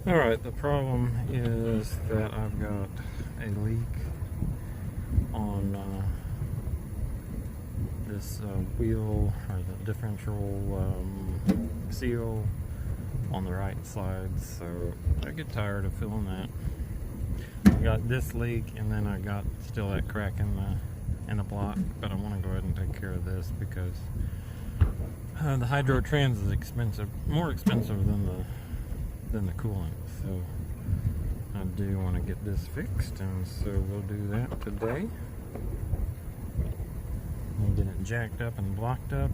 Alright, the problem is that I've got a leak on this wheel, or the differential seal on the right side, so I get tired of filling that. I got this leak, and then I got still that crack in the block, but I want to go ahead and take care of this because the hydro trans is expensive, more expensive than the coolant, so I do want to get this fixed, and so we'll do that today. And get it jacked up and blocked up.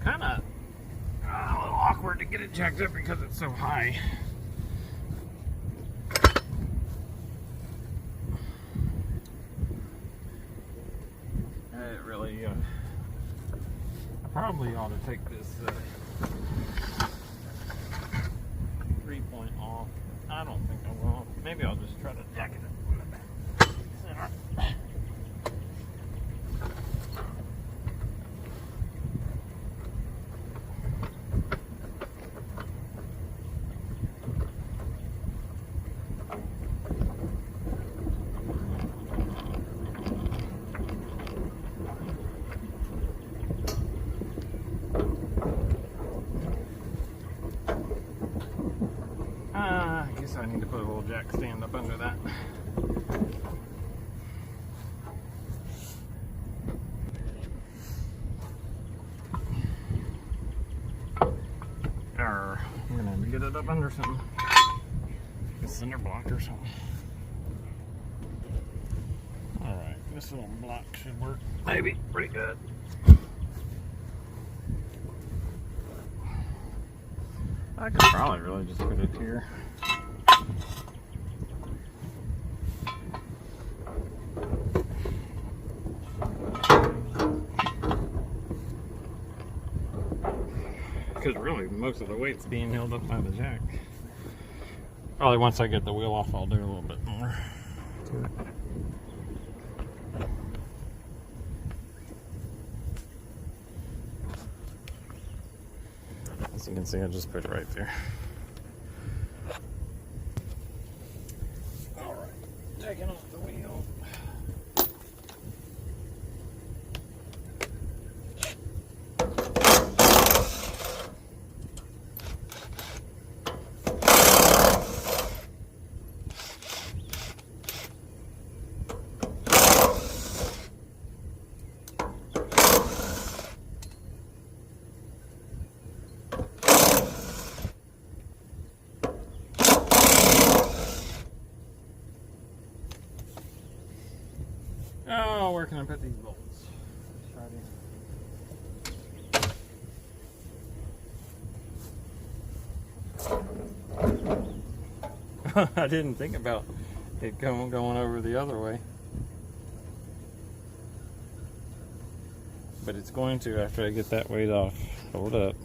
Kind of a little awkward to get it jacked up because it's so high. I probably ought to take this 3-point off. I don't think I will. Maybe I'll just try to jack it up in the back center. I guess I need to put a little jack stand up under that. I'm gonna have to get it up under something. A cinder block or something. Alright, this little block should work. Maybe pretty good. I could probably really just put it here. Because really, most of the weight's being held up by the jack. Probably once I get the wheel off, I'll do a little bit more to it. As you can see, I just put it right there. Alright, taking off the wheel. Oh, where can I put these bolts? Right here. I didn't think about it going over the other way. But it's going to after I get that weight off. Hold up.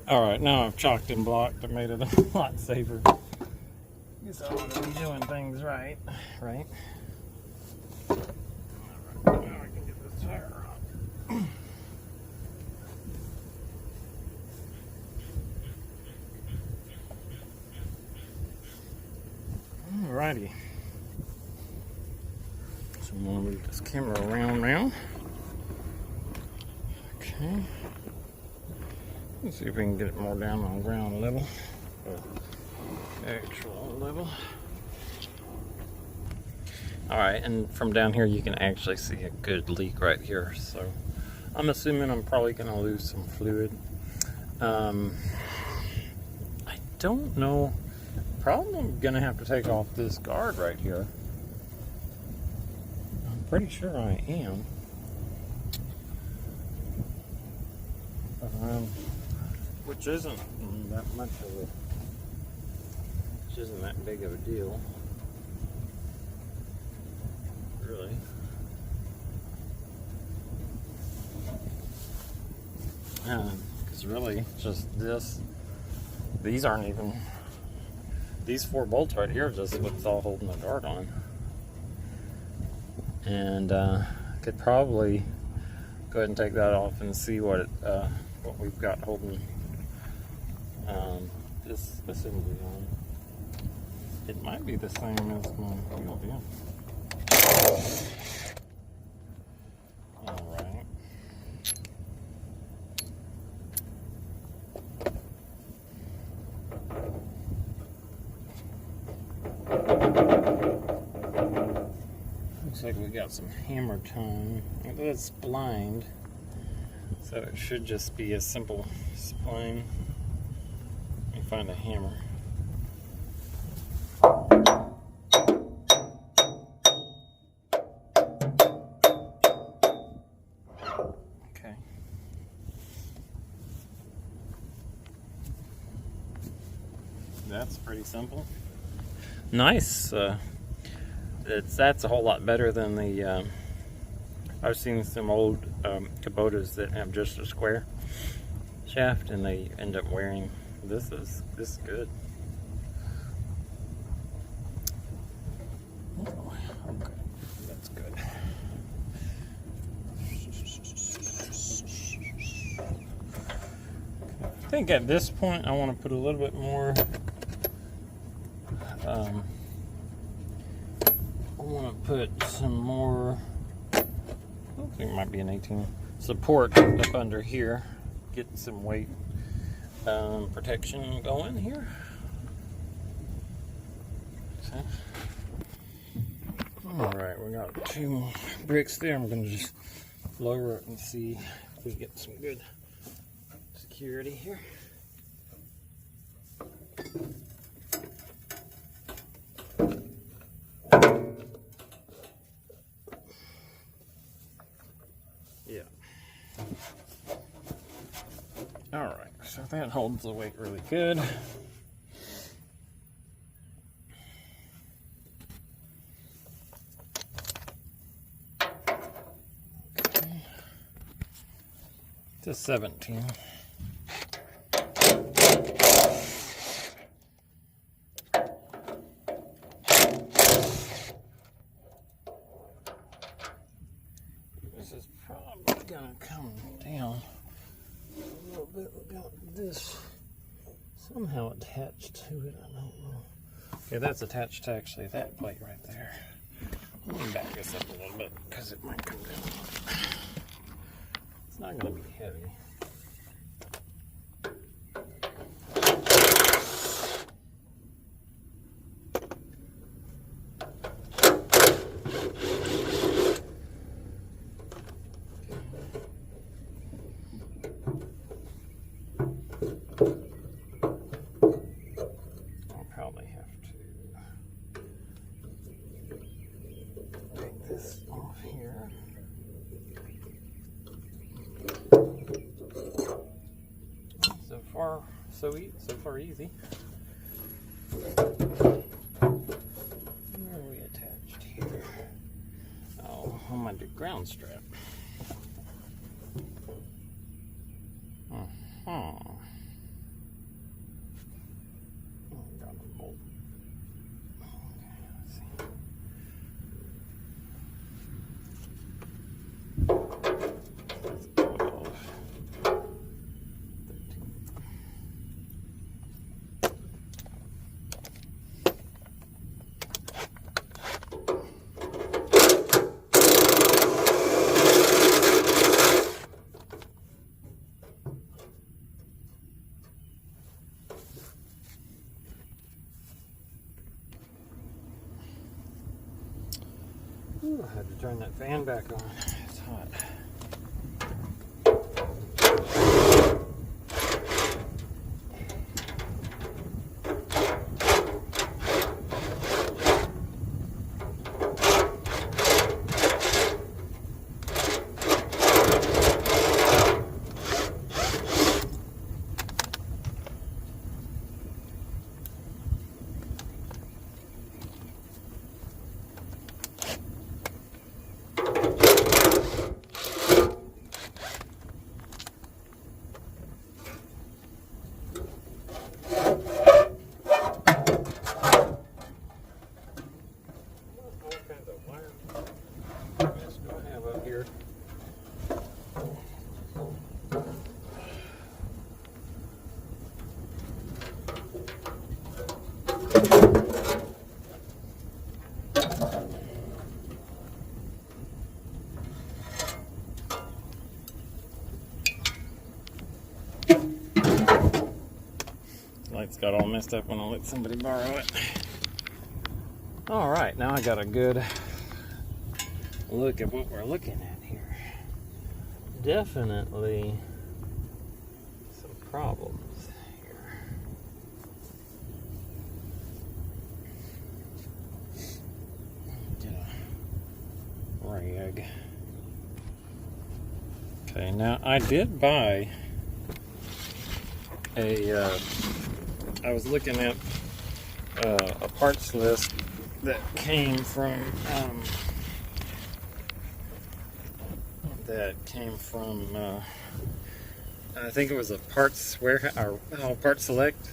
Alright, now I've chalked and blocked. I made it a lot safer. Guess I ought to be doing things right. Right? Alright, now I can get this tire off. Alrighty. So I'm going to move this camera around now. Okay. Let's see if we can get it more down on ground level. Actual level. Alright, and from down here you can actually see a good leak right here. So I'm assuming I'm probably going to lose some fluid. I don't know. Probably going to have to take off this guard right here. I'm pretty sure I am. Which isn't that much of a, which isn't that big of a deal, really. Because really, just this, these aren't even, these 4 bolts right here are just what's all holding the guard on. and could probably go ahead and take that off and see what we've got holding this assembly on. It might be the same as my wheel, yeah. All right. Looks like we got some hammer tone. It's blind, so it should just be a simple spline. Let me find a hammer. Okay. That's pretty simple. Nice. That's a whole lot better than the I've seen some old Kubotas that have just a square shaft and they end up wearing. This is good. Oh, okay, that's good. I think at this point I want to put a little bit more I want to put some more, I think it might be an 18, support up under here, get some weight protection going here. Okay. Alright, we got 2 bricks there. I'm going to just lower it and see if we get some good security here. Yeah. Alright, so that holds the weight really good. Okay. To 17. This is probably gonna come down a little bit. We got this somehow attached to it. I don't know. Okay, that's attached to actually that plate right there. Let me back this up a little bit because it might come down. It's not going to be heavy. I'll probably have to take this off here. So far easy. Where are we attached here? Oh, on my ground strap. Got a bolt. Okay, let's see. That's 12. 13. Ooh, I had to turn that fan back on. It's hot. Lights got all messed up when I let somebody borrow it. Alright, now I got a good look at what we're looking at here. Definitely some problems here. Get a rag. Okay, now I did buy I was looking at a parts list that came from I think it was a parts warehouse or Parts Select,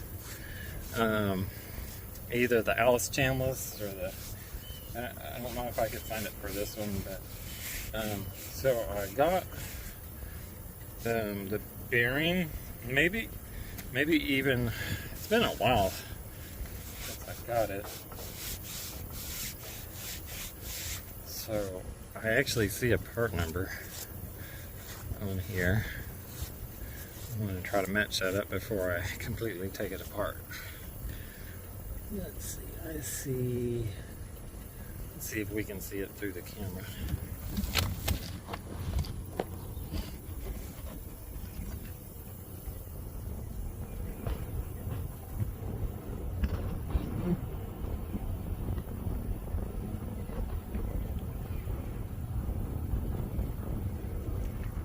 either the Allis Chalmers or the I don't know if I could find it for this one, but so I got the bearing, maybe even, it's been a while since I got it. So I actually see a part number on here. I'm going to try to match that up before I completely take it apart. Let's see, let's see if we can see it through the camera.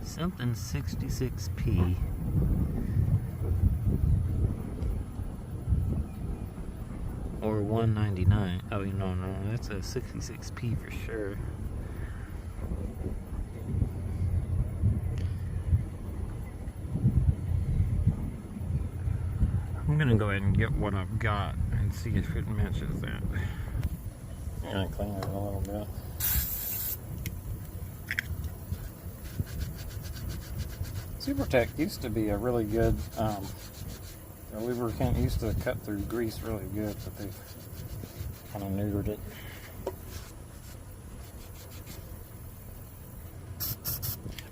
Something 66p. Or 199. Oh, no, that's a 66p for sure. I'm gonna go ahead and get what I've got and see if it matches that. I'm gonna clean it a little bit. Supertech used to be a really good lubricant. Used to cut through grease really good, but they've kind of neutered it.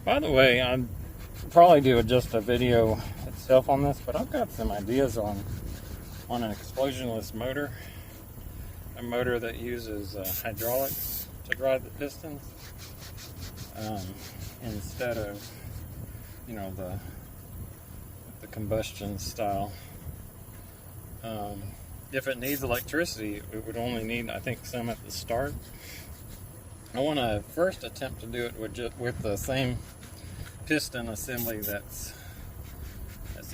By the way, I'd probably do just a video itself on this, but I've got some ideas on an explosionless motor, a motor that uses hydraulics to drive the pistons instead of, you know, the combustion style. If it needs electricity, it would only need, I think, some at the start. I want to first attempt to do it with the same piston assembly that's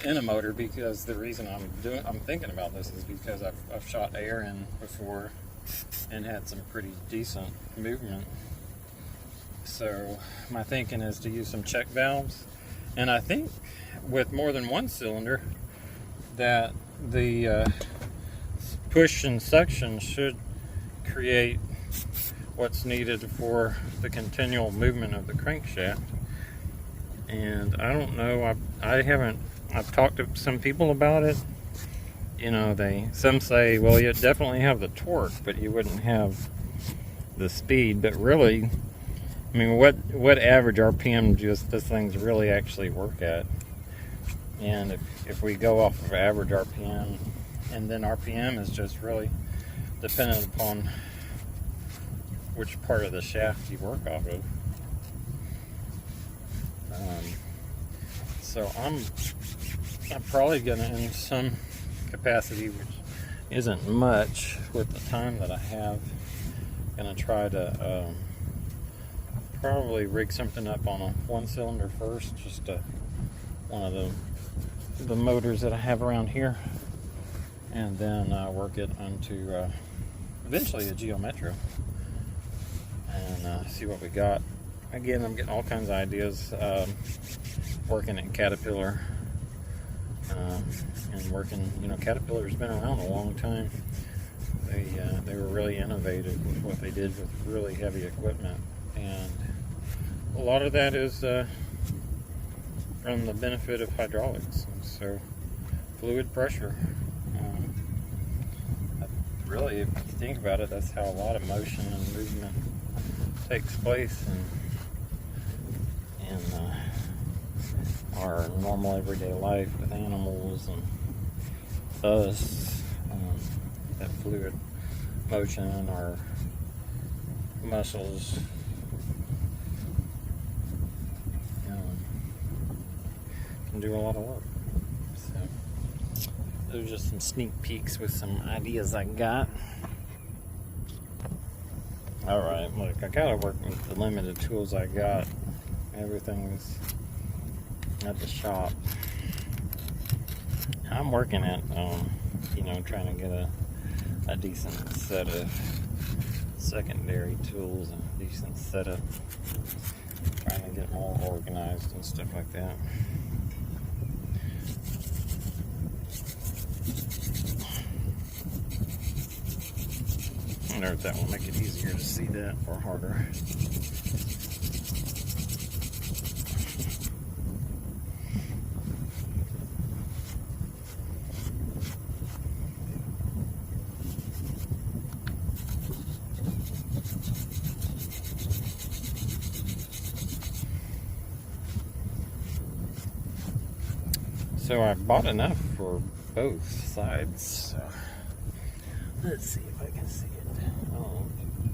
in a motor, because the reason I'm thinking about this is because I've shot air in before and had some pretty decent movement. So my thinking is to use some check valves. And I think with more than one cylinder that the push and suction should create what's needed for the continual movement of the crankshaft. And I don't know, I've talked to some people about it. You know, some say, well, you definitely have the torque, but you wouldn't have the speed. But really, I mean, what average RPM does this thing's really actually work at? And if we go off of average RPM, and then RPM is just really dependent upon which part of the shaft you work off of. So I'm probably gonna, in some capacity, which isn't much with the time that I have, gonna try to probably rig something up on a one cylinder first, just one of the motors that I have around here, and then work it onto eventually a Geo Metro and see what we got. Again, I'm getting all kinds of ideas, working at Caterpillar and working, you know, Caterpillar's been around a long time. They were really innovative with what they did with really heavy equipment, and a lot of that is from the benefit of hydraulics. So fluid pressure, really, if you think about it, that's how a lot of motion and movement takes place in our normal everyday life with animals and us, that fluid motion, our muscles, can do a lot of work. So those are just some sneak peeks with some ideas I got. Alright, look, I gotta work with the limited tools I got. Everything was at the shop. I'm working at, trying to get a decent set of secondary tools and a decent setup. Trying to get more organized and stuff like that. I wonder if that will make it easier to see that or harder. So I bought enough for both sides. So let's see if I can see it. Oh,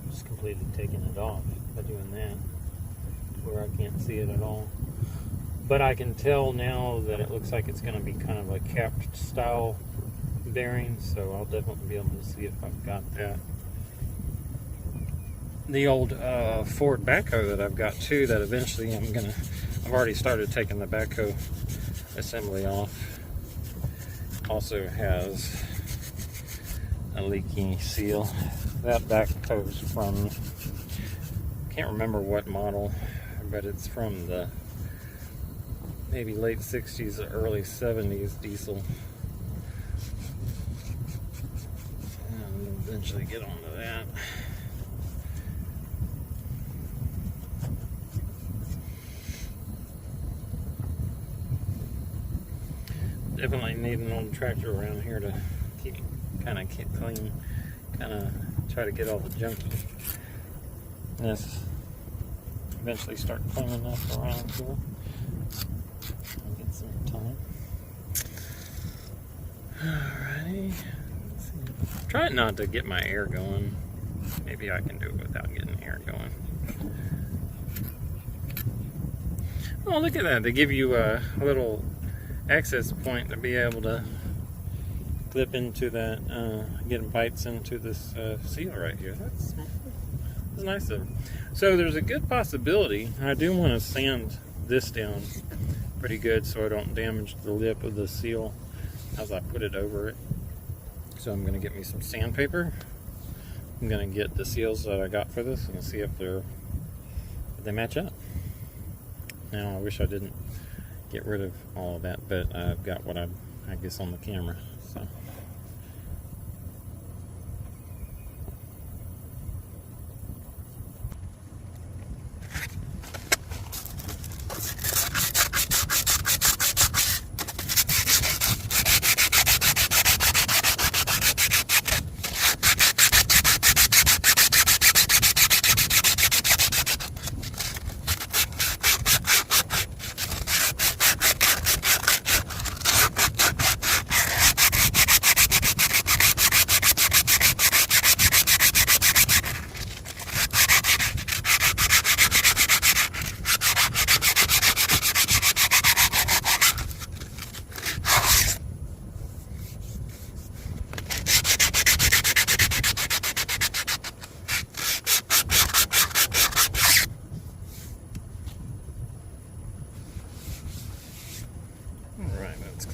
just completely taking it off by doing that, where I can't see it at all. But I can tell now that it looks like it's going to be kind of a capped style bearing, so I'll definitely be able to see if I've got that. The old Ford backhoe that I've got too, that eventually I've already started taking the backhoe assembly off, also has a leaky seal. That backhoe's from, can't remember what model, but it's from the maybe late 60s or early 70s diesel. And we'll eventually get onto that. Definitely need an old tractor around here to keep clean, kind of try to get all the junk. Yes, eventually start cleaning up around here. I'll get some time. Alrighty. Try not to get my air going. Maybe I can do it without getting air going. Oh, look at that! They give you a little access point to be able to clip into that, get bites into this seal right here. That's nice of them. So there's a good possibility, I do want to sand this down pretty good so I don't damage the lip of the seal as I put it over it. So I'm going to get me some sandpaper. I'm going to get the seals that I got for this and see if they match up. Now I wish I didn't get rid of all of that, but I've got what I guess on the camera. So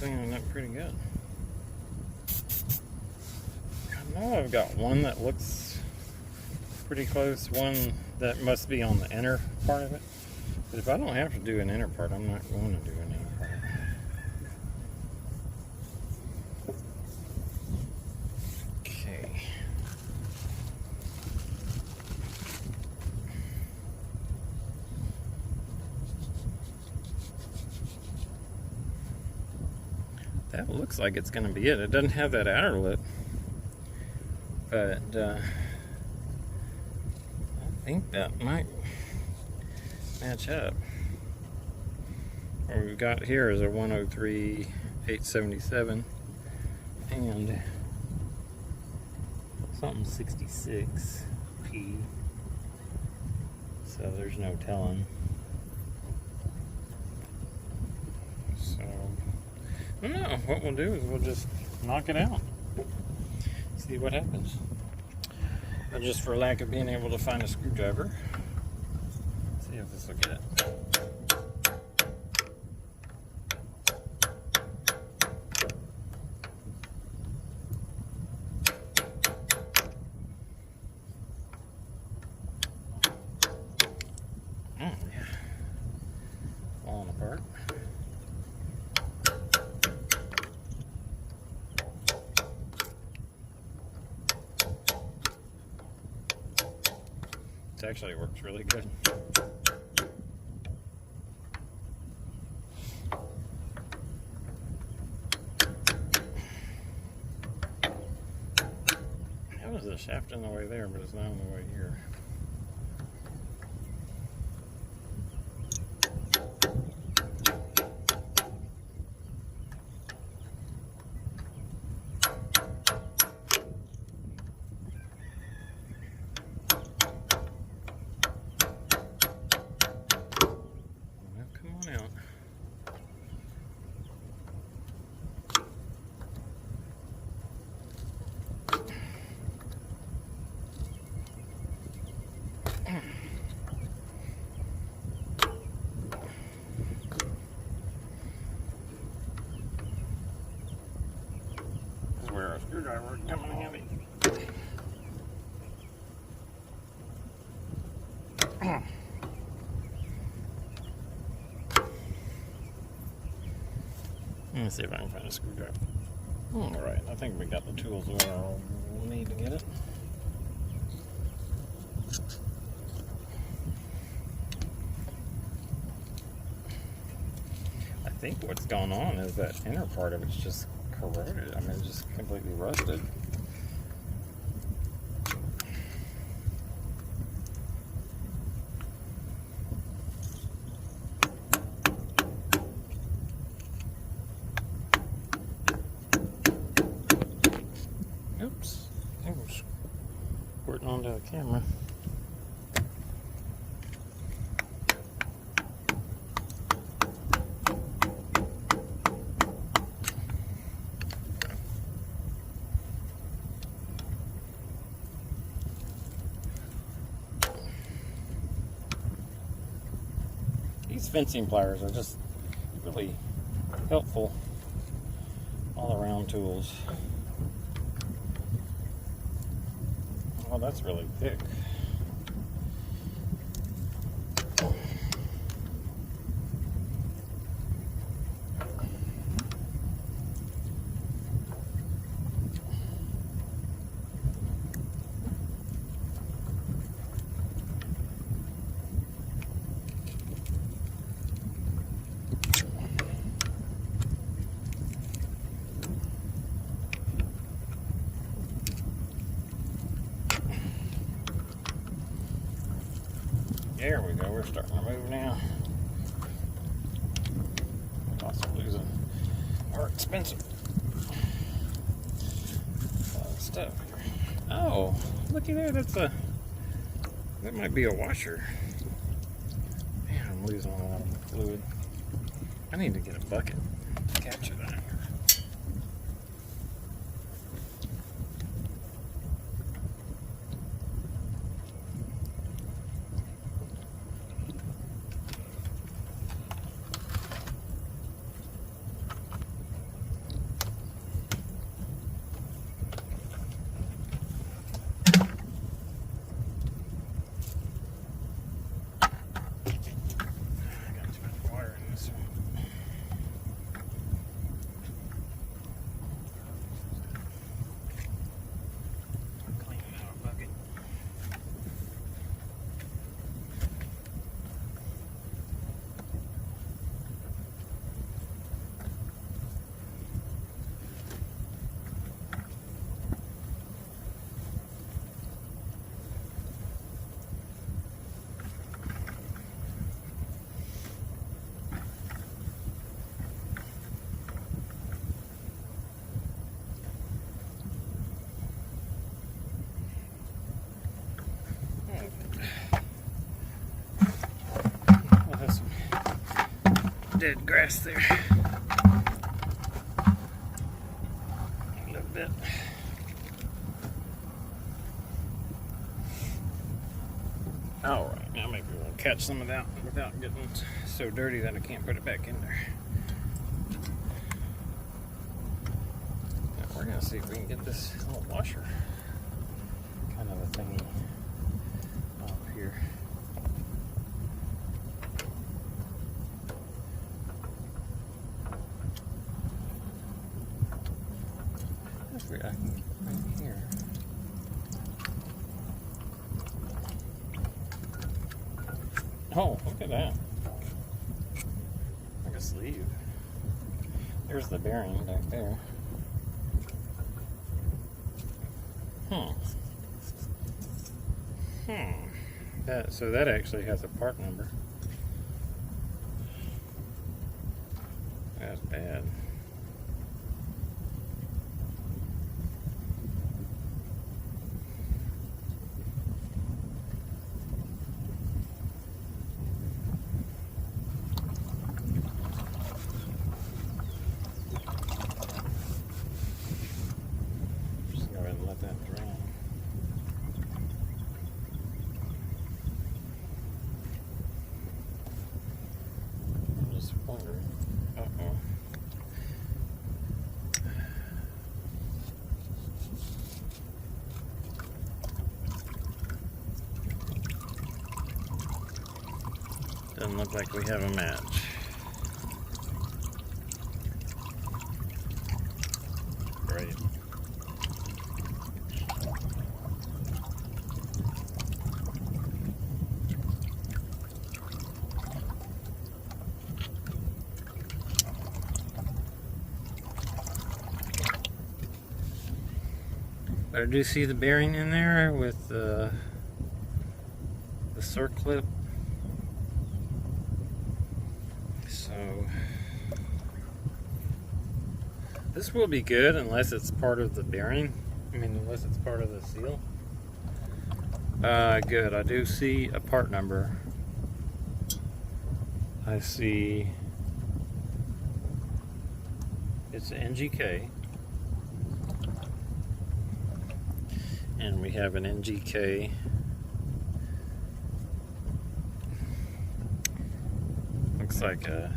cleaning up pretty good. I know I've got one that looks pretty close, one that must be on the inner part of it. But if I don't have to do an inner part, I'm not going to do an inner part. Okay. That looks like it's going to be it. It doesn't have that outer lip, but I think that might match up. What we've got here is a 103 877, and something 66p, so there's no telling. So I don't know, what we'll do is we'll just knock it out, see what happens. But just for lack of being able to find a screwdriver, see if this will get it. Yeah, falling apart. It actually works really good. How was the shaft in the way there, but it's not in the way here? Where a screwdriver would come in handy. Let me see if I can find a screwdriver. Alright, I think we got the tools we'll need to get it. I think what's going on is that inner part of it's just corroded. I mean, it's just completely rusted. Oops, I was squirting onto the camera. These fencing pliers are just really helpful all-around tools. Oh, that's really thick. There we go, we're starting to move now. Also losing more expensive stuff here. Oh, looky there, that might be a washer. Man, I'm losing a lot of fluid. I need to get a bucket to capture that. dead grass there. A little bit. Alright, now maybe we'll catch some of that without getting so dirty that I can't put it back in there. Now we're going to see if we can get this little washer kind of a thingy up here. I can get right here. Oh, look at that. Like a sleeve. There's the bearing back there. So that actually has a part number. That's bad. Just go ahead and let that drain. I'm just wondering. Uh-oh. Doesn't look like we have a match. Great. But I do see the bearing in there with the circlip. So this will be good unless it's part of the bearing. Unless it's part of the seal. Good. I do see a part number. I see it's an NGK. And we have an NGK. Looks like a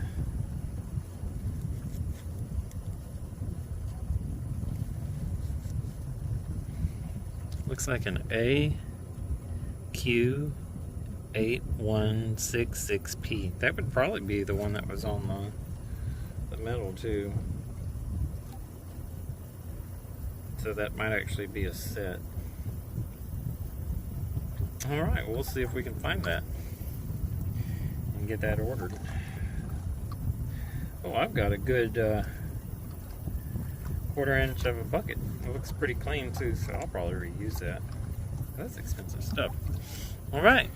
an AQ8166P. That would probably be the one that was on the metal too. So that might actually be a set. Alright, we'll see if we can find that and get that ordered. Oh, I've got a good 1/4 inch of a bucket. It looks pretty clean too, so I'll probably reuse that. That's expensive stuff. Alright.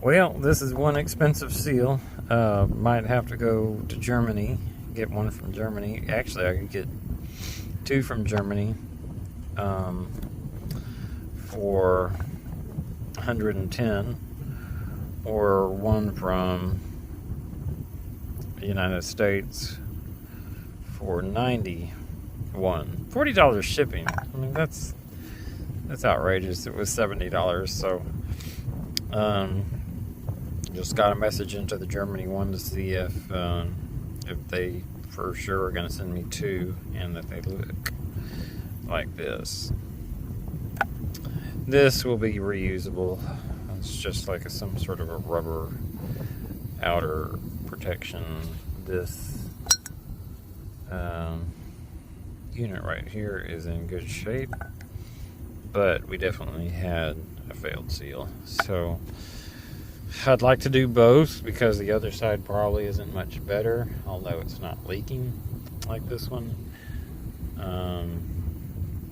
Well, this is one expensive seal. Might have to go to Germany, get one from Germany. Actually, I could get 2 from Germany. For 110, or one from the United States for 91. $40 shipping. That's outrageous. It was $70, so just got a message into the Germany one to see if they for sure are going to send me 2 and that they look like this. This will be reusable. It's just like some sort of a rubber outer protection. This unit right here is in good shape, but we definitely had a failed seal. So I'd like to do both because the other side probably isn't much better, although it's not leaking like this one.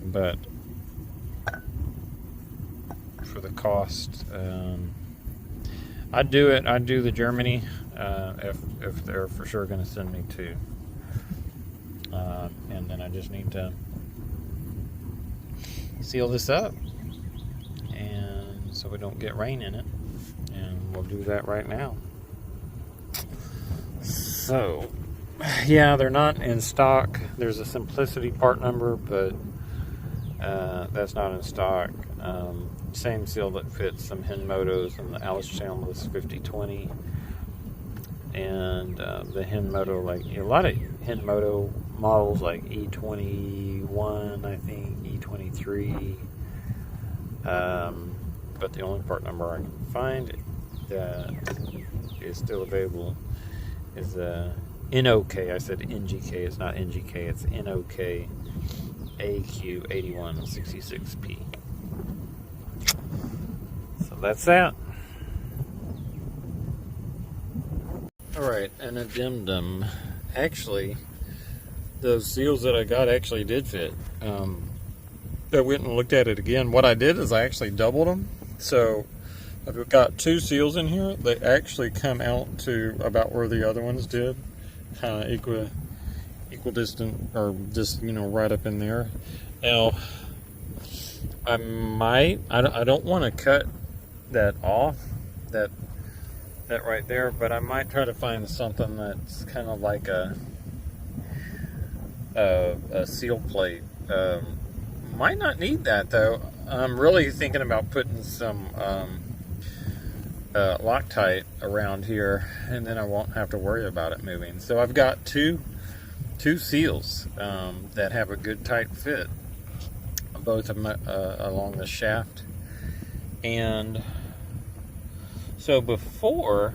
But for the cost, I'd do it. I'd do the Germany if they're for sure going to send me 2. And then I just need to seal this up, and so we don't get rain in it, and we'll do that right now. So, yeah, they're not in stock. There's a Simplicity part number, but that's not in stock. Same seal that fits some Hinmotos and the Allis Chalmers 5020. And the Hinmoto, like a lot of Hinmoto models like E21, I think, E23. But the only part number I can find that is still available is NOK. I said NGK. It's not NGK. It's NOK AQ8166P. So that's that. Alright, an addendum. Actually, those seals that I got actually did fit. I went and looked at it again. What I did is I actually doubled them. So I've got 2 seals in here. They actually come out to about where the other ones did. Kind of equidistant, or just, right up in there. Now, I don't want to cut that off, that right there, but I might try to find something that's kind of like a seal plate. Might not need that though. I'm really thinking about putting some Loctite around here, and then I won't have to worry about it moving. So I've got two seals that have a good tight fit, both of them along the shaft. And so before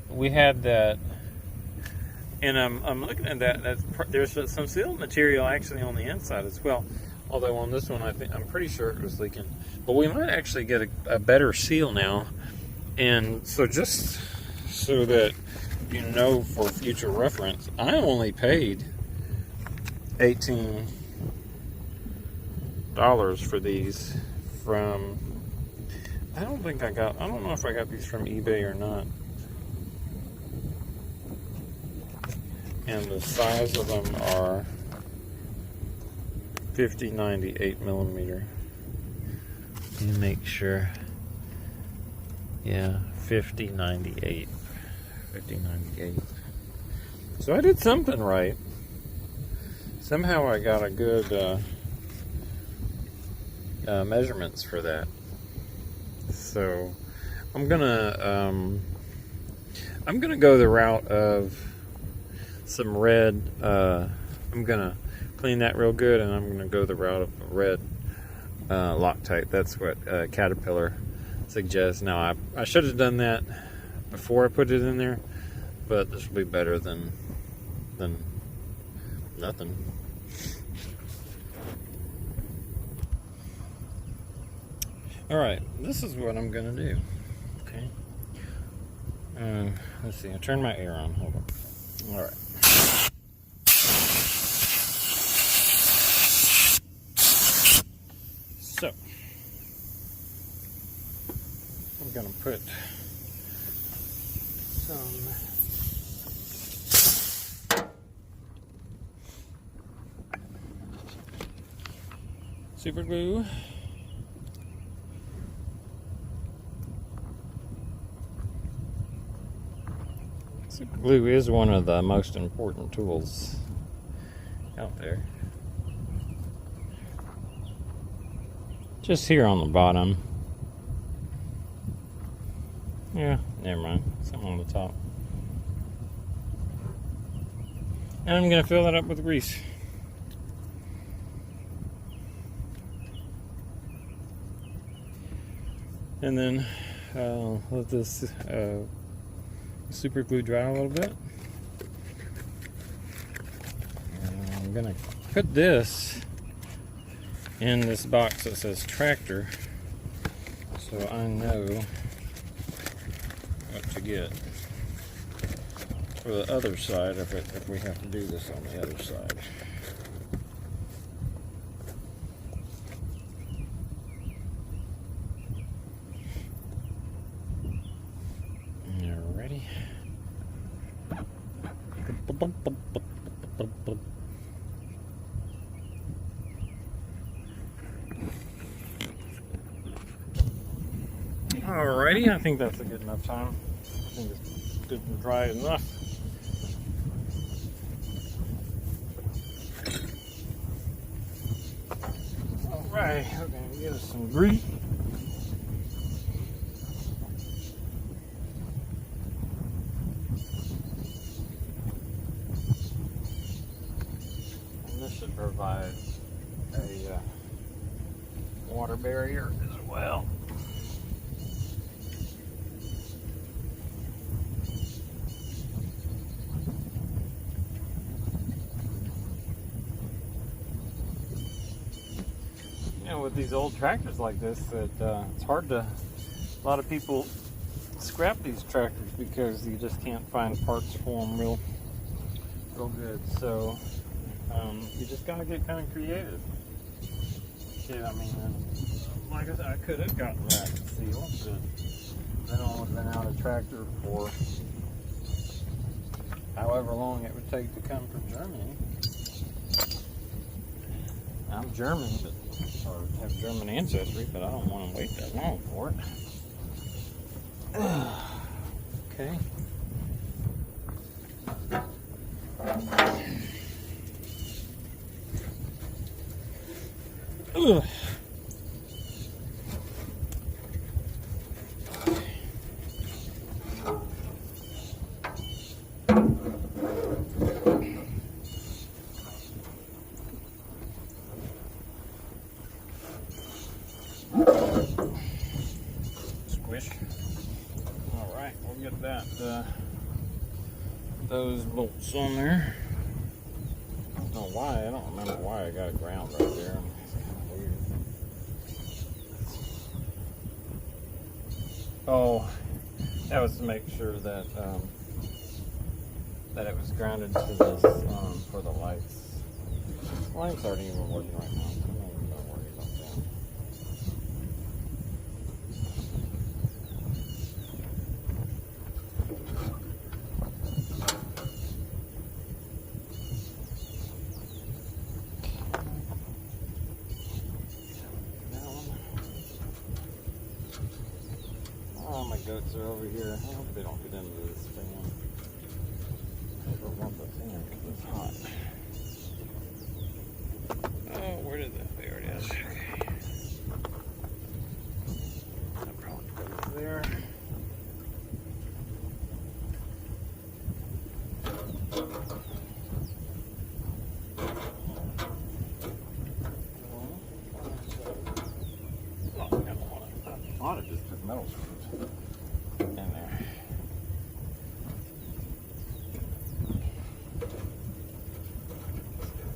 we had that, and I'm looking at that. There's some seal material actually on the inside as well. Although on this one, I'm pretty sure it was leaking. But we might actually get a better seal now. And so just so that for future reference, I only paid $18 for these from. I don't know if I got these from eBay or not. And the size of them are 50/98 millimeter. Let me make sure. Yeah, 50/98. 50/98. So I did something right. Somehow I got a good measurements for that. So I'm gonna go the route of some red. I'm gonna clean that real good, and I'm gonna go the route of red Loctite. That's what Caterpillar suggests. Now I should have done that before I put it in there, but this will be better than nothing. All right, this is what I'm gonna do. Okay. Let's see. I turned my air on. Hold on. All right. So I'm gonna put some super glue. Super glue is one of the most important tools out there. Just here on the bottom. Yeah, never mind. Something on the top. And I'm going to fill that up with grease. And then let this super glue dry a little bit. And I'm going to put this in this box that says tractor, so I know what to get for the other side if we have to do this on the other side. You're ready? Alrighty, I think that's a good enough time. I think it's good and dry enough. Alright, we're going to give us some grease. And this should provide a water barrier as well. With these old tractors like this, it's hard to, a lot of people scrap these tractors because you just can't find parts for them real good. So you just gotta get kind of creative. Yeah, I mean, like I said, I could have gotten that seal, but then I would have been out of tractor for however long it would take to come from Germany. I'm German, but or have German ancestry, but I don't want to wait that long for it. Okay. Ugh. Squish. All right, we'll get that those bolts on there. I don't know why. I don't remember why I got a ground right there. It's kind of weird. Oh, that was to make sure that that it was grounded to this for the lights. The lights aren't even working right now. I'm not worried about that. Oh, my goats are over here. I hope they don't get into this fan. I don't want the fan because it's hot. Oh, where did that? There it is. Okay. That probably goes there. I thought it just took metal screws in there.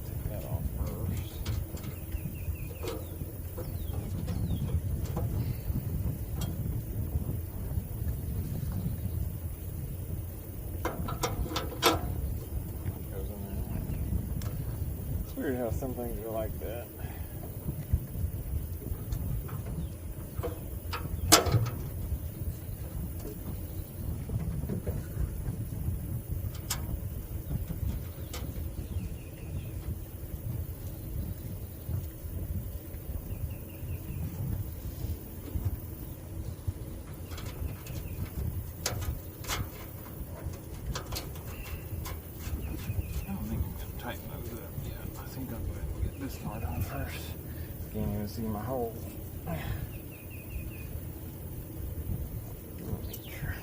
Take that off first. Goes in there. It's weird how some things are like that. Tighten those up yet. I think I'll go ahead and get this part on first. Can't even see my holes. Make sure.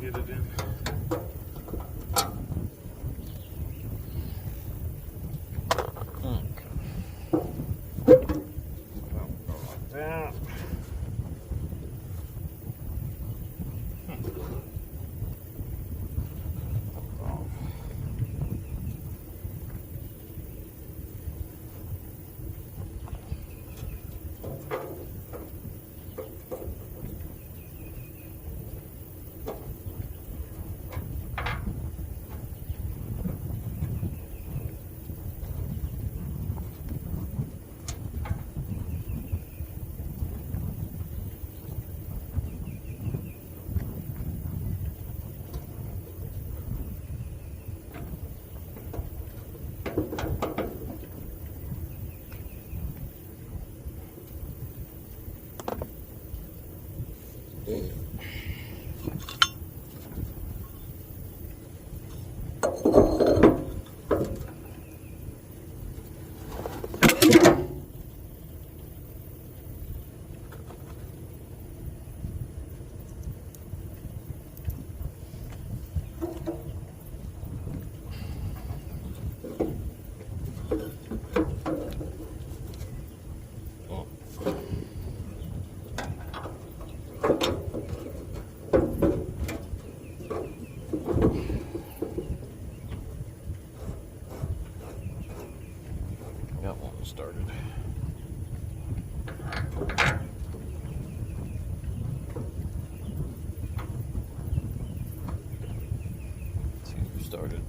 get it in. Okay. That'll go like that. Got one started. Two started.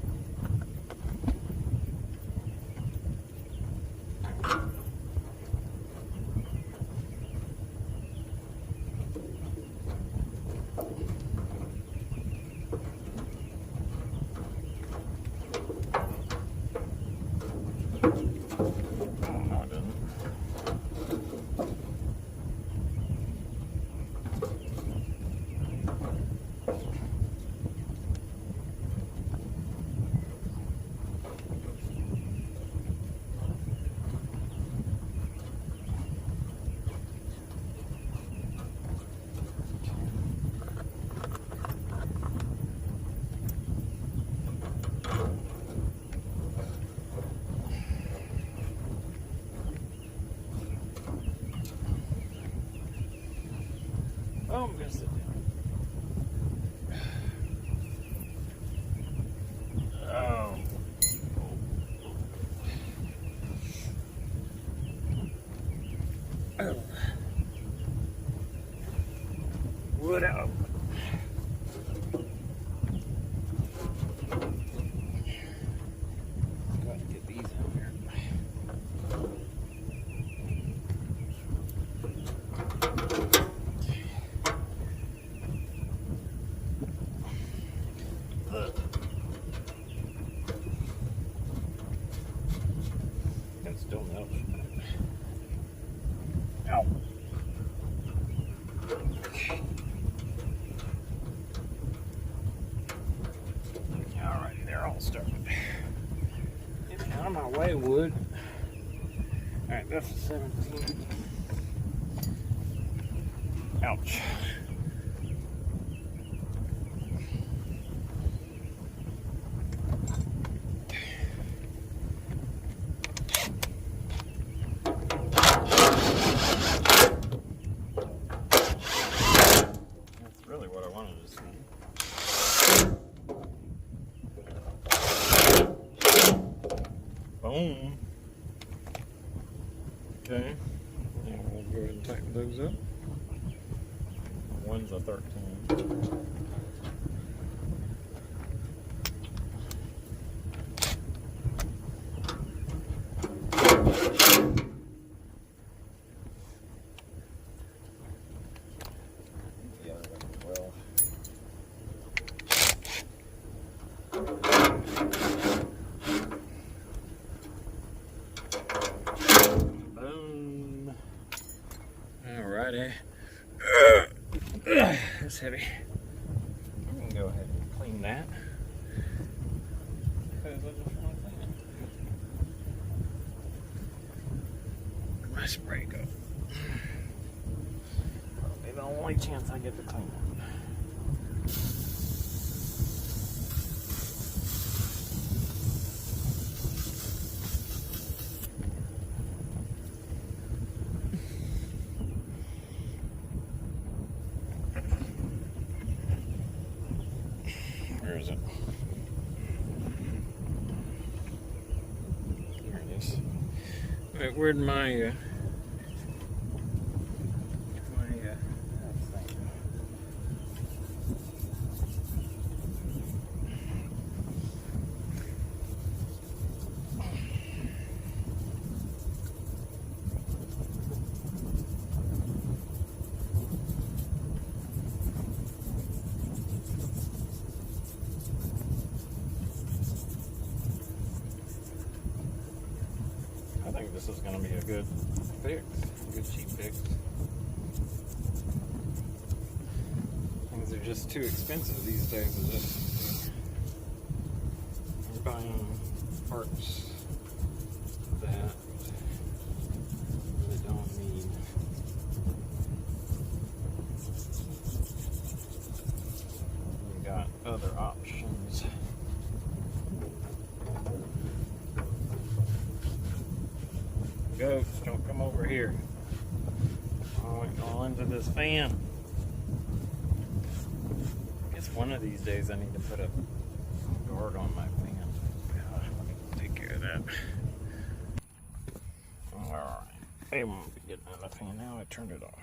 Oh, I'm gonna sit down. Oh. Oh. Wood out. Got to get these out here. Can still melt. Ow. Alrighty, they're all started. Get out of my way, wood. Alright, that's a 17. Ouch. That's really what I wanted to see. Boom. Okay. Now we'll go ahead and tighten those up. One's a 13. Boom. Alrighty. That's heavy. I'm gonna go ahead and clean that. Because I just want to clean it. My spray go. Probably the only chance I get to clean it. Where is it? There it is. Alright, where'd my I think this is going to be a good fix, a good cheap fix. Things are just too expensive these days. It's just you're buying parts that really don't need. We got other options. Ghosts, don't come over here. All into this fan. I guess one of these days I need to put a guard on my fan. God, let me take care of that. Alright. It won't be getting out of the fan now. I turned it off.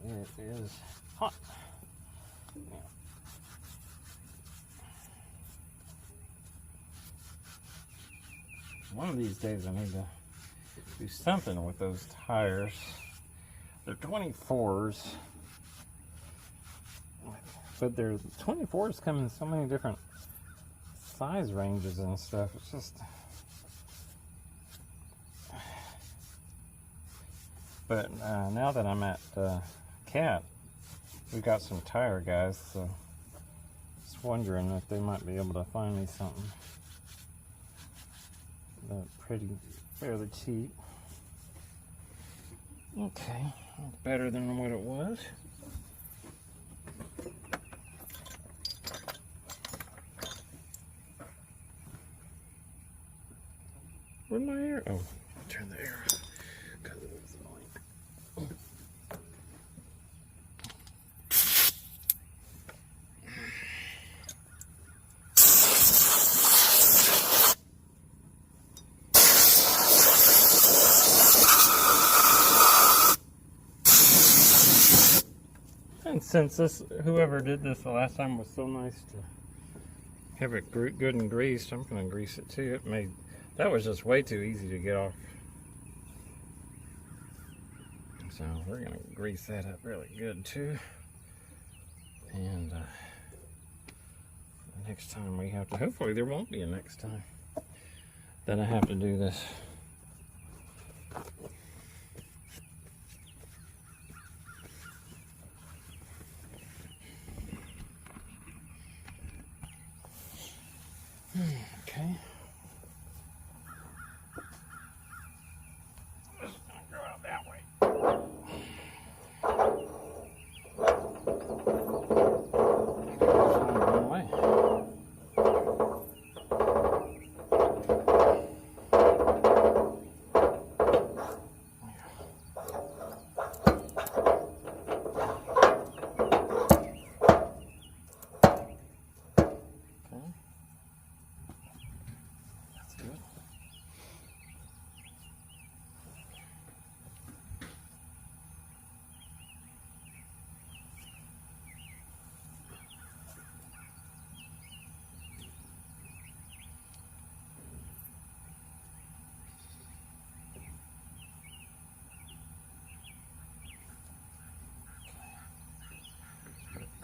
It is hot. Yeah. One of these days I need to do something with those tires. They're 24s, but they're 24s come in so many different size ranges and stuff. It's just, but now that I'm at Cat, we got some tire guys, so just wondering if they might be able to find me something. Fairly cheap. Okay, that's better than what it was. Where'd my air? Oh, turn the air off because it was annoying. And since whoever did this the last time was so nice to have it good and greased, I'm going to grease it too. That was just way too easy to get off. So we're going to grease that up really good too. And next time we have to, hopefully there won't be a next time that I have to do this. Okay. Just gonna go out that way. One way.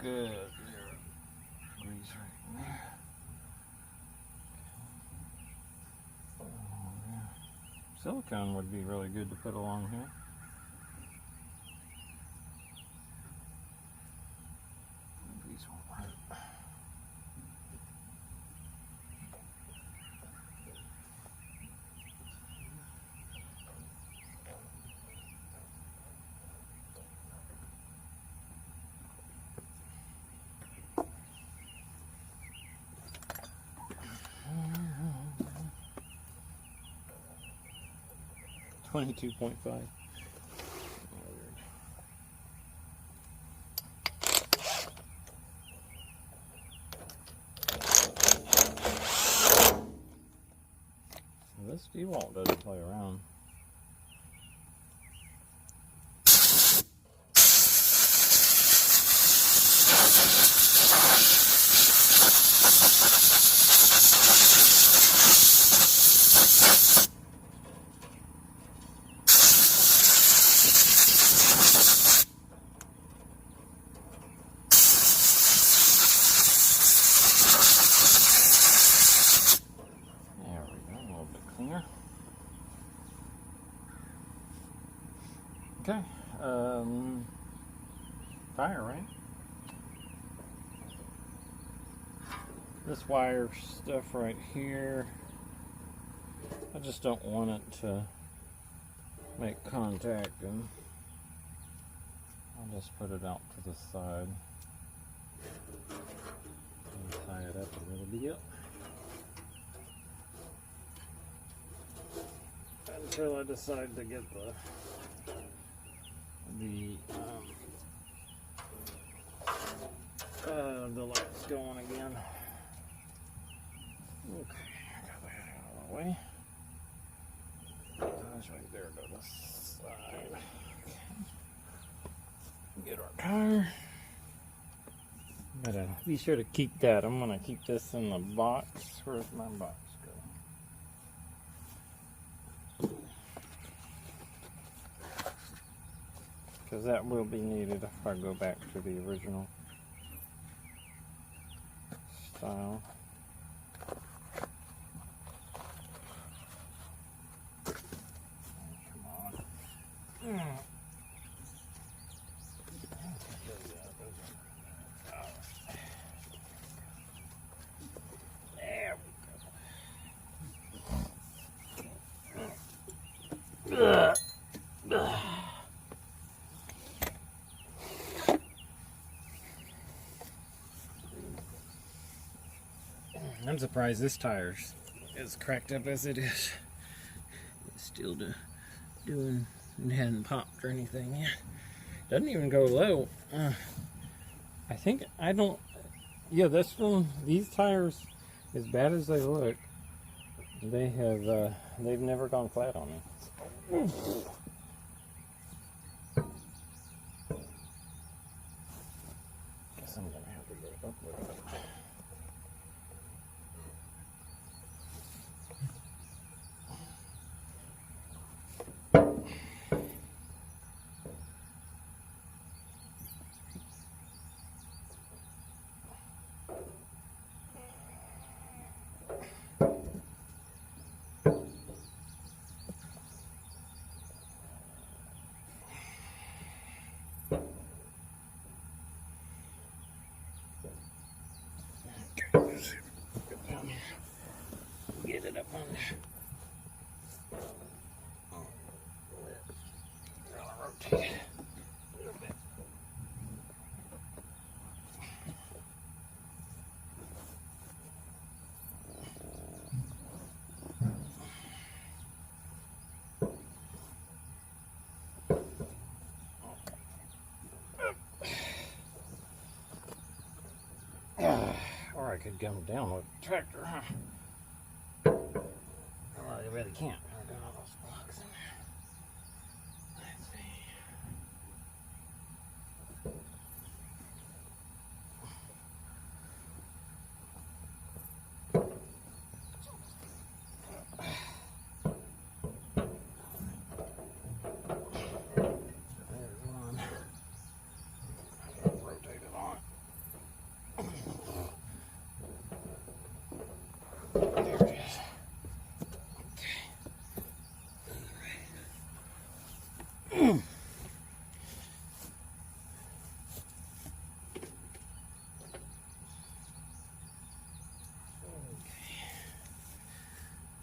Good. Grease right there. Oh, yeah. Silicone would be really good to put along here. These won't hurt. $22.5. Dewalt doesn't play around. Okay, tire, right? This wire stuff right here, I just don't want it to make contact, and I'll just put it out to the side and tie it up a little bit until I decide to get the lights going again. Okay, got that out of the way. That's right there to the side. Okay. Get our tire. Gotta be sure to keep that. I'm gonna keep this in the box. Where's my box go? Because that will be needed if I go back to the original style. Come on. There we go. I'm surprised this tire's as cracked up as it is. It's still doing, it hadn't popped or anything yet. Doesn't even go low. I think, I don't, yeah, this one, these tires, as bad as they look, they have, they've never gone flat on me. Guess I'm gonna have to go up with it. Get it up on there. I'll rotate it a little bit. Or I could come down with the tractor, huh? Well, I really can't. I've got all those blocks in there. Let's see. There's one. I'll rotate it on. There it is.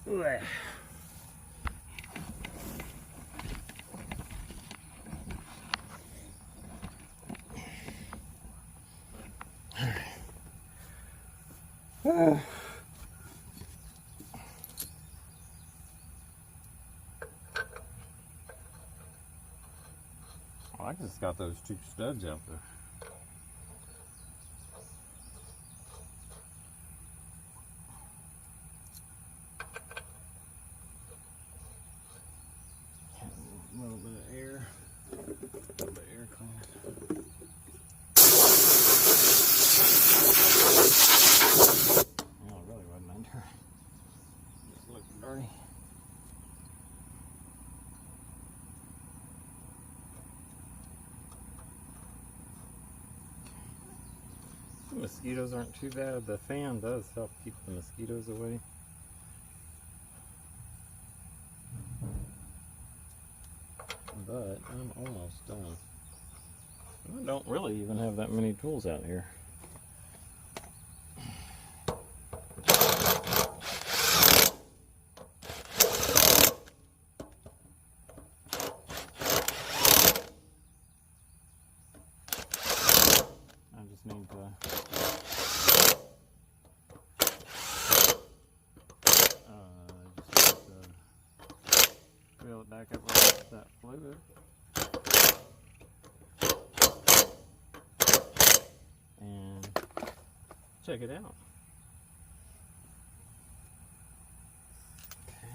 Okay. I just got those two studs out there. A little bit of air. A little bit of air clean. No, it really wasn't under. Just looked dirty. The mosquitoes aren't too bad. The fan does help keep the mosquitoes away. But I'm almost done. I don't really even have that many tools out here. I just need to fill it back up with that fluid. And check it out. Okay.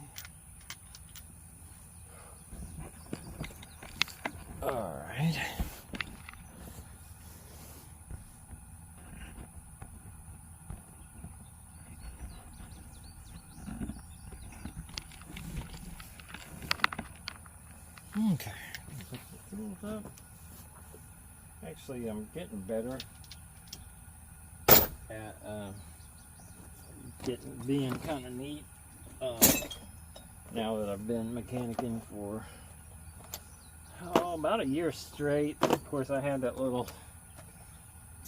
All right. Okay. Put the tools up. Actually, I'm getting better at being kind of neat now that I've been mechanicking for about a year straight. Of course, I had that little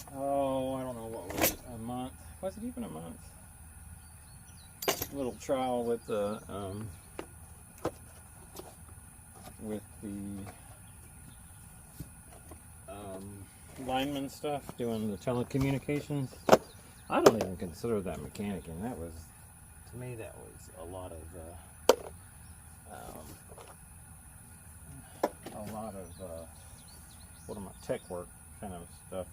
I don't know, what was it, a month? Was it even a month? Little trial with the lineman stuff, doing the telecommunications. I don't even consider that mechanicking. That was, to me, that was a lot of what am I, tech work kind of stuff.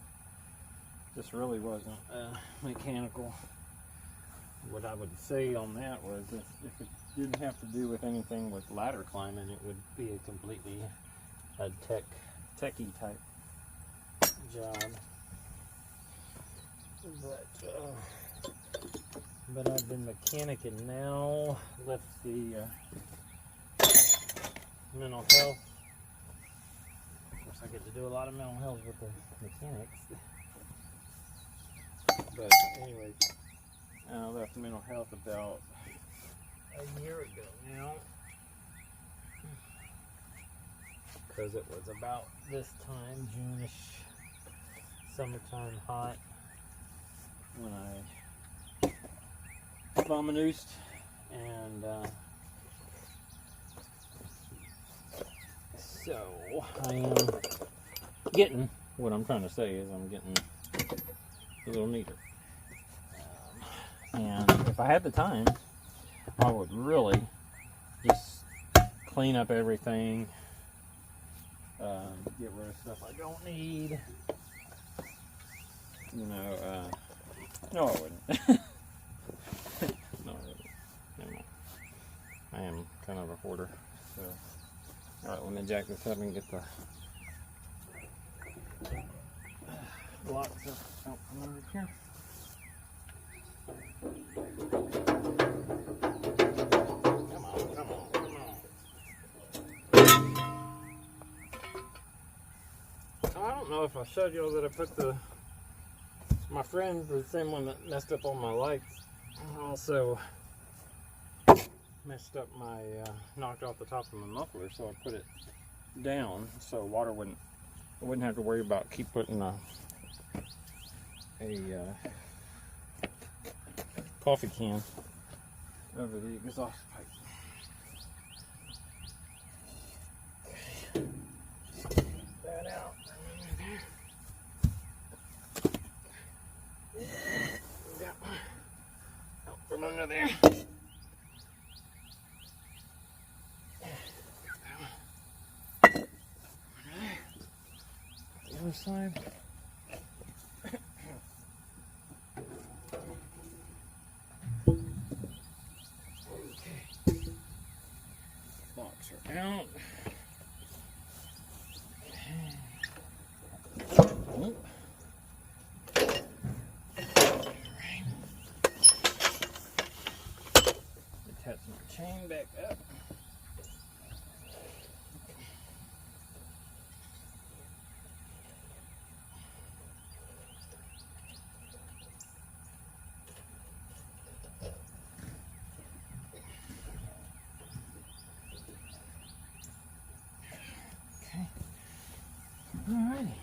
This really wasn't mechanical. What I would say on that was if it didn't have to do with anything with ladder climbing, it would be a completely techie type job. But I've been mechanicking now. Left the mental health. Of course, I get to do a lot of mental health with the mechanics. But anyway, I left mental health about a year ago now, because it was about this time, June-ish, summertime, hot, when I vomited, and so I am getting, what I'm trying to say is I'm getting a little neater. And if I had the time, I would really just clean up everything, get rid of stuff I don't need. You know, no, I wouldn't. No, I wouldn't. Never mind. I am kind of a hoarder. So, all right, let me jack this up and get the blocks out from under here. Come on. So I don't know if I showed y'all that I put my friend, the same one that messed up all my lights, also messed up my, knocked off the top of my muffler, so I put it down so water wouldn't, I wouldn't have to worry about keep putting a coffee can over the exhaust pipe. Okay. Just get that out. Yeah. Out from under there. The other side. Out. Alrighty.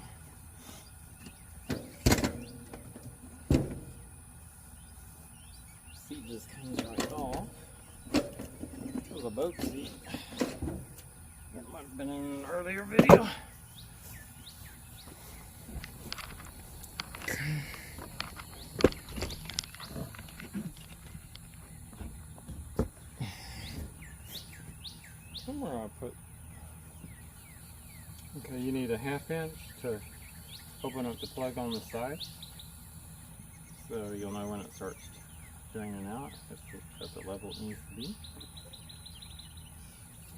Seat just comes right off. It was a boat seat. That might have been in an earlier video. Somewhere I put. Okay, you need a 1/2 inch to open up the plug on the side, so you'll know when it starts draining out at the level it needs to be.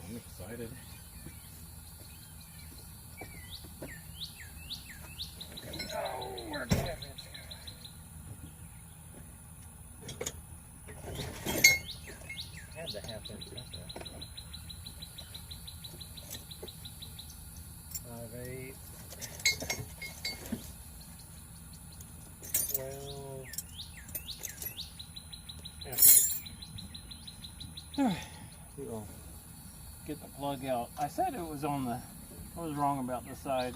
I'm excited. Oh, where'd the 1/2 inch go? Had the 1/2 inch up there. 5/8, 12. Yeah. We'll get the plug out. I said it was on the. I was wrong about the side.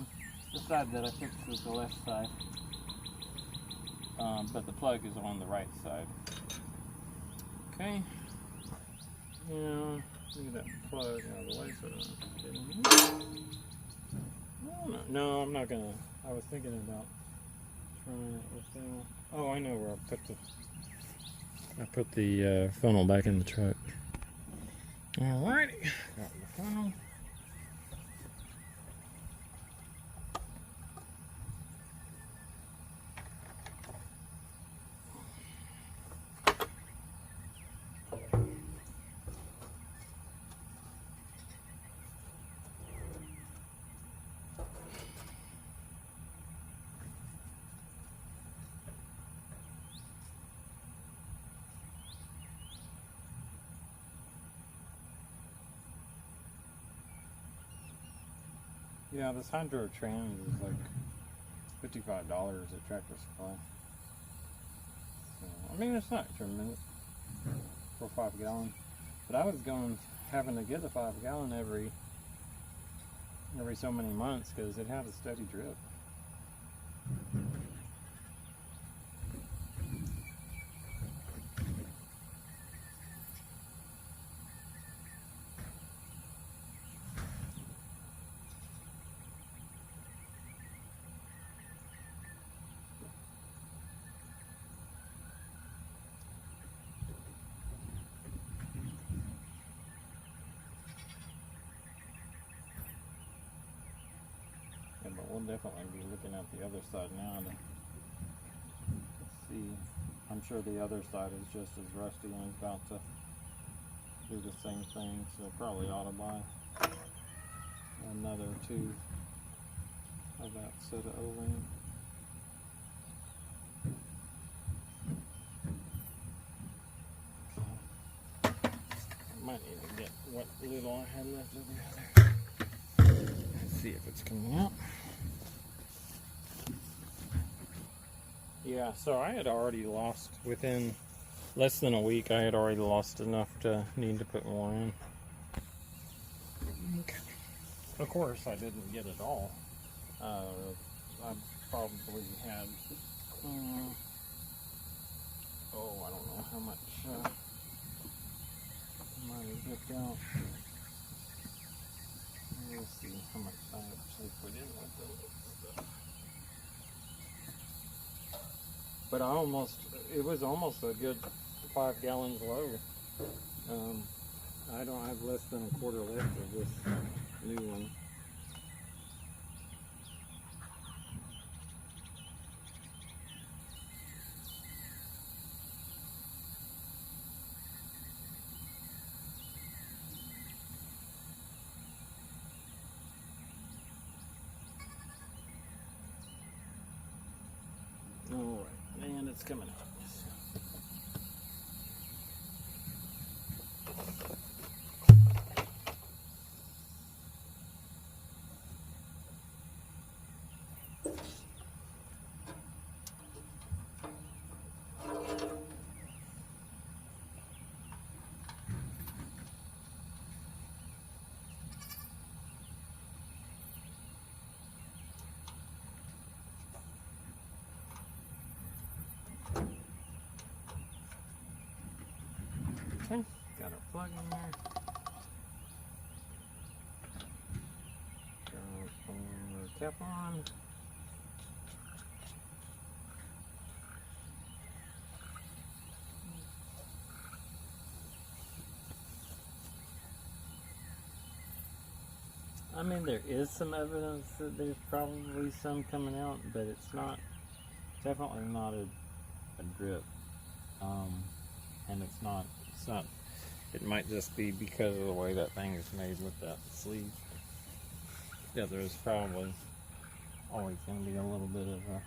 The side that I fixed was the left side, but the plug is on the right side. Okay. Now get that plug out of the way so I don't get in here. No, I'm not gonna. I was thinking about trying it with that. Oh, I know where I put the funnel back in the truck. Alrighty, got the funnel. Yeah, this hydro trans is like $55 at Tractor Supply. So, I mean, it's not tremendous for 5 gallon, but I was having to get a 5 gallon every so many months because it had a steady drip. But we'll definitely be looking at the other side now to see. I'm sure the other side is just as rusty and is about to do the same thing, so probably ought to buy another tube of that set of O-ring. I might need to get what little I had left of the other. Let's see if it's coming out. Yeah, so I had already lost, within less than a week, I had already lost enough to need to put more in. Okay. Of course, I didn't get it all. I probably had, I don't know how much might have dipped out. We'll see how much I actually put in with it. But it was almost a good 5 gallons low. I have less than a quarter left of this new one. Alright, and it's coming out. Okay, got our plug in there. Got our cap on. I mean, there is some evidence that there's probably some coming out, but it's not, definitely not a drip. And it's not, it might just be because of the way that thing is made with that sleeve. Yeah, there's probably always going to be a little bit of a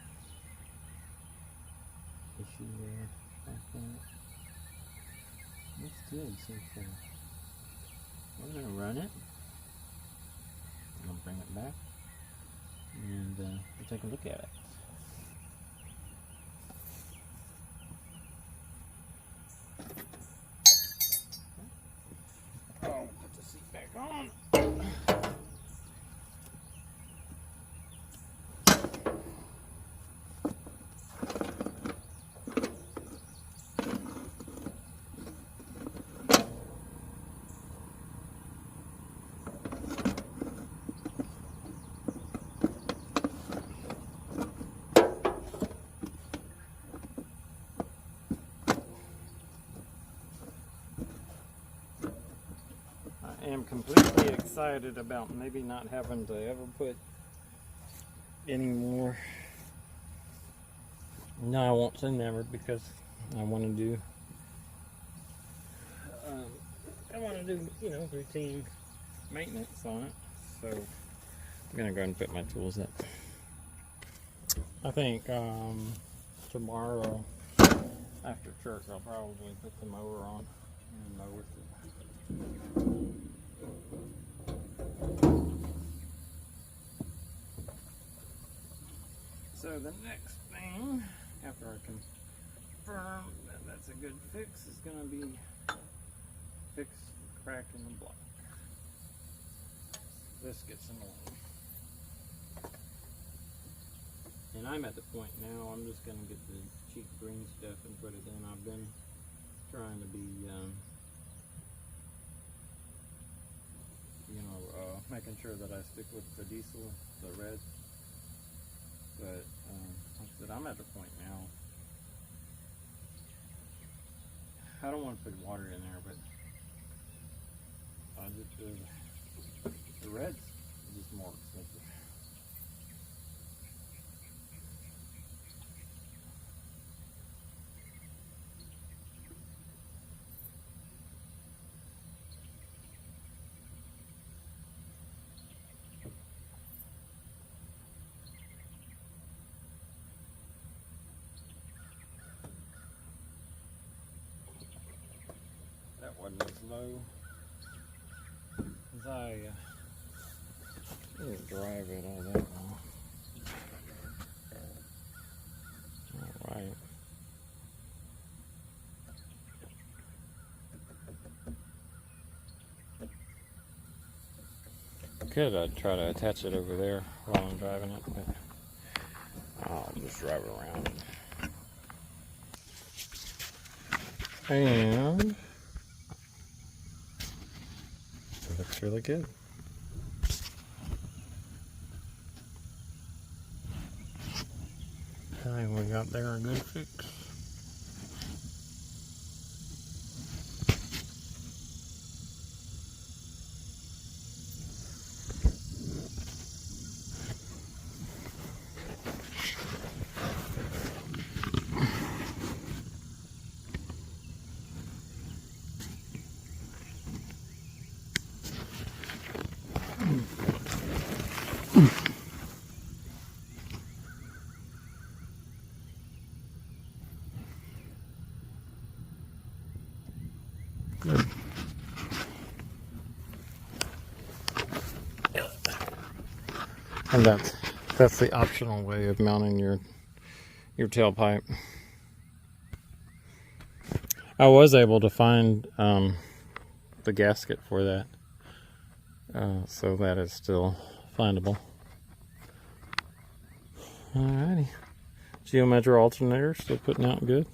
issue there, like that. Looks good so far. We're going to run it. I'm going to bring it back and we'll take a look at it. Oh, put the seat back on. I am completely excited about maybe not having to ever put any more. No, I won't say never, because I want to do you know, routine maintenance on it. So I'm gonna go ahead and put my tools up. I think tomorrow after church I'll probably put the mower on and mow with it. So the next thing, after I confirm that that's a good fix, is going to be fix the crack in the block. This gets annoying. And I'm at the point now, I'm just going to get the cheap green stuff and put it in. I've been trying to be, making sure that I stick with the diesel, the red. But like I said, I'm at the point now. I don't want to put water in there, but the red's just more expensive. That wasn't as low as I didn't drive it all that long. Alright. Could try to attach it over there while I'm driving it, but I'll just drive it around. And it looks really good. I think we got there a good fix. Good. And that's the optional way of mounting your tailpipe. I was able to find the gasket for that, so that is still findable. Alrighty, Geometro alternator still putting out good.